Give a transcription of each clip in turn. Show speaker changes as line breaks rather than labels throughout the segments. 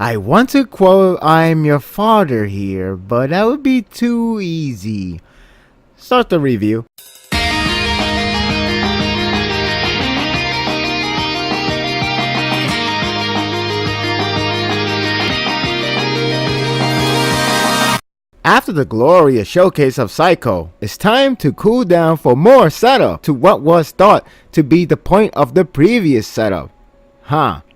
I want to quote I'm your father here, but that would be too easy. Start the review. After the glorious showcase of Psycho, it's time to cool down for more setup to what was thought to be the point of the previous setup.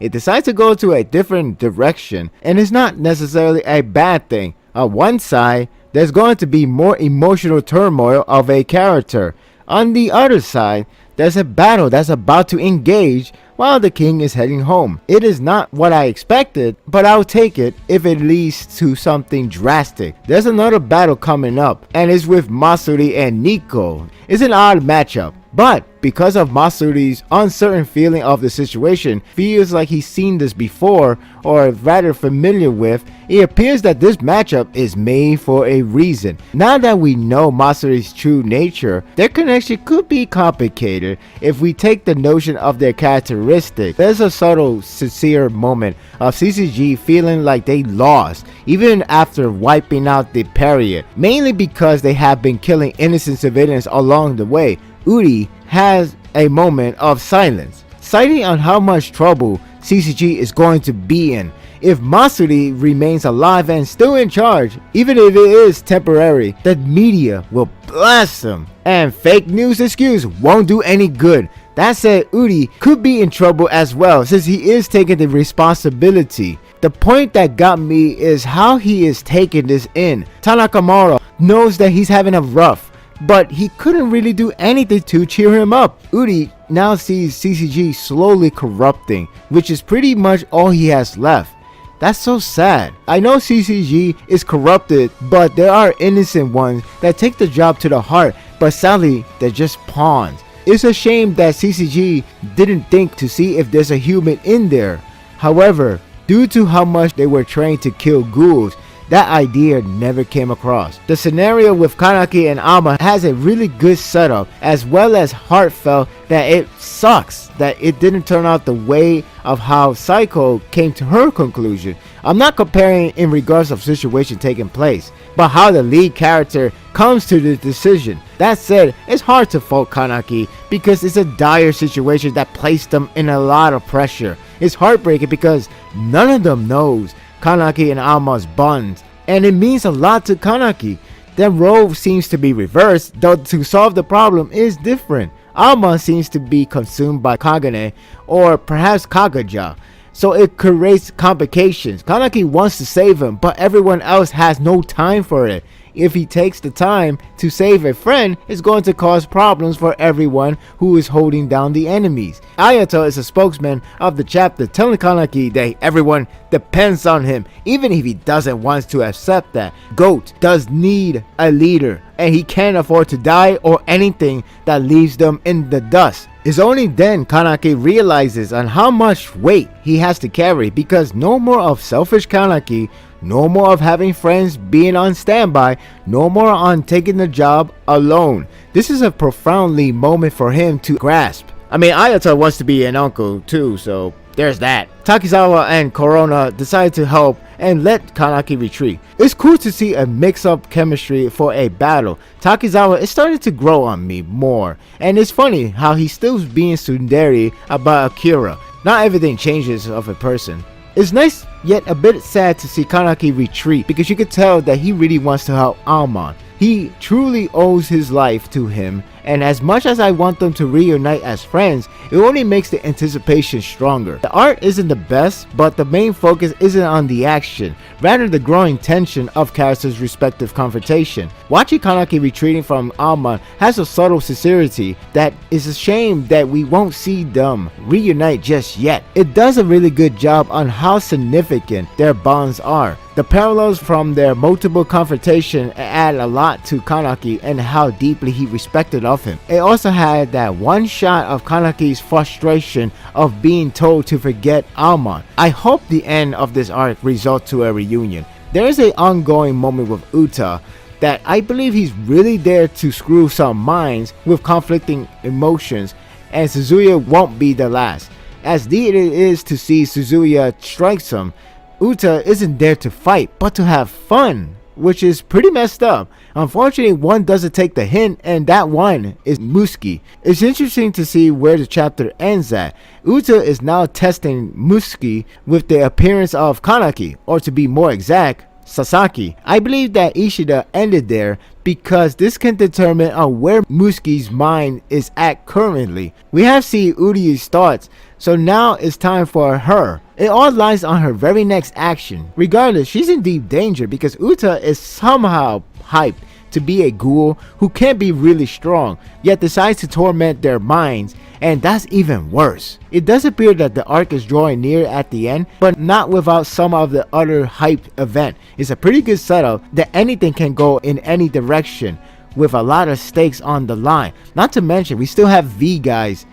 It decides to go to a different direction, and it's not necessarily a bad thing. On one side, there's going to be more emotional turmoil of a character. On the other side, there's a battle that's about to engage while the king is heading home. It is not what I expected, but I'll take it if it leads to something drastic. There's another battle coming up, and it's with Masuri and Nico. It's an odd matchup, but because of Masuri's uncertain feeling of the situation, feels like he's seen this before or rather familiar with, it appears that this matchup is made for a reason. Now that we know Masuri's true nature, their connection could be complicated if we take the notion of their characteristics. There's a subtle, sincere moment of CCG feeling like they lost, even after wiping out the period, mainly because they have been killing innocent civilians along the way. Uri has a moment of silence, citing on how much trouble CCG is going to be in if Masuri remains alive and still in charge. Even if it is temporary, the media will blast him, and fake news excuse won't do any good. That said, Uri could be in trouble as well, since he is taking the responsibility. The point that got me is how he is taking this in. Tanakamura knows that he's having a rough, but he couldn't really do anything to cheer him up. Uri now sees CCG slowly corrupting, which is pretty much all he has left. That's so sad. I know CCG is corrupted, but there are innocent ones that take the job to the heart, but sadly they're just pawns. It's a shame that CCG didn't think to see if there's a human in there. However, due to how much they were trained to kill ghouls, that idea never came across. The scenario with Kaneki and Ama has a really good setup, as well as heartfelt that it sucks that it didn't turn out the way of how Psycho came to her conclusion. I'm not comparing in regards of situation taking place, but how the lead character comes to the decision. That said, it's hard to fault Kaneki because it's a dire situation that placed them in a lot of pressure. It's heartbreaking because none of them knows Kaneki and Ama's bonds, and it means a lot to Kaneki. Their role seems to be reversed, though to solve the problem is different. Ama seems to be consumed by Kagane or perhaps Kagaja, so it creates complications. Kaneki wants to save him, but everyone else has no time for it. If he takes the time to save a friend, it's going to cause problems for everyone who is holding down the enemies. Ayato is a spokesman of the chapter, telling Kaneki that everyone depends on him, even if he doesn't want to accept that. Goat does need a leader, and he can't afford to die or anything that leaves them in the dust. It's only then Kaneki realizes on how much weight he has to carry, because no more of selfish Kaneki, no more of having friends being on standby, no more on taking the job alone. This is a profoundly moment for him to grasp. I mean, Ayato wants to be an uncle too, so there's that. Takizawa and Corona decide to help and let Kaneki retreat. It's cool to see a mix-up chemistry for a battle. Takizawa is starting to grow on me more, and it's funny how he's still being tsundere about Akira. Not everything changes of a person. It's nice yet a bit sad to see Kaneki retreat, because you could tell that he really wants to help Almon. He truly owes his life to him, and as much as I want them to reunite as friends, it only makes the anticipation stronger. The art isn't the best, but the main focus isn't on the action, rather the growing tension of characters' respective confrontation. Watching Kaneki retreating from Almon has a subtle sincerity that is a shame that we won't see them reunite just yet. It does a really good job on how significant their bonds are. The parallels from their multiple confrontation add a lot to Kaneki and how deeply he respected of him. It also had that one shot of Kaneki's frustration of being told to forget Almon. I hope the end of this arc results to a reunion. There is an ongoing moment with Uta that I believe he's really there to screw some minds with conflicting emotions, and Suzuya won't be the last. As neat it is to see Suzuya strike some, Uta isn't there to fight, but to have fun, which is pretty messed up. Unfortunately, one doesn't take the hint, and that one is Musuki. It's interesting to see where the chapter ends at. Uta is now testing Musuki with the appearance of Kaneki, or to be more exact, Sasaki. I believe that Ishida ended there because this can determine on where Musuki's mind is at currently. We have seen Uryu's thoughts, so now it's time for her. It all lies on her very next action. Regardless, she's in deep danger because Uta is somehow hyped to be a ghoul who can't be really strong, yet decides to torment their minds, and that's even worse. It does appear that the arc is drawing near at the end, but not without some of the other hyped event. It's a pretty good setup that anything can go in any direction with a lot of stakes on the line. Not to mention, we still have V guys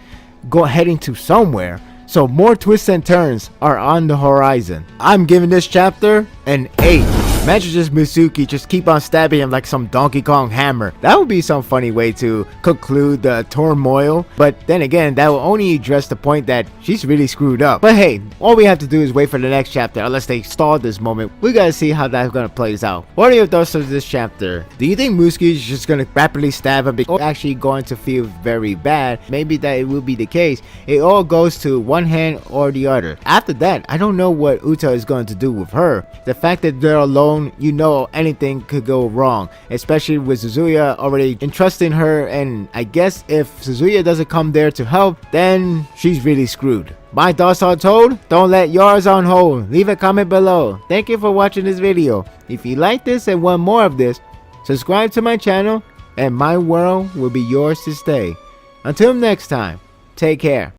heading to somewhere, so more twists and turns are on the horizon. I'm giving this chapter an 8. Imagine just Musuki just keep on stabbing him like some Donkey Kong hammer. That would be some funny way to conclude the turmoil. But then again, that will only address the point that she's really screwed up. But hey, all we have to do is wait for the next chapter. Unless they stall this moment, we gotta see how that's gonna play out. What are your thoughts on this chapter? Do you think Musuki is just gonna rapidly stab him or actually going to feel very bad? Maybe that it will be the case. It all goes to one hand or the other. After that, I don't know what Uta is going to do with her. The fact that they're alone, you know anything could go wrong, especially with Suzuya already entrusting her, and I guess if Suzuya doesn't come there to help, then she's really screwed. My thoughts are told, don't let yours on hold. Leave a comment below. Thank you for watching this video. If you like this and want more of this, subscribe to my channel and my world will be yours to stay. Until next time, take care.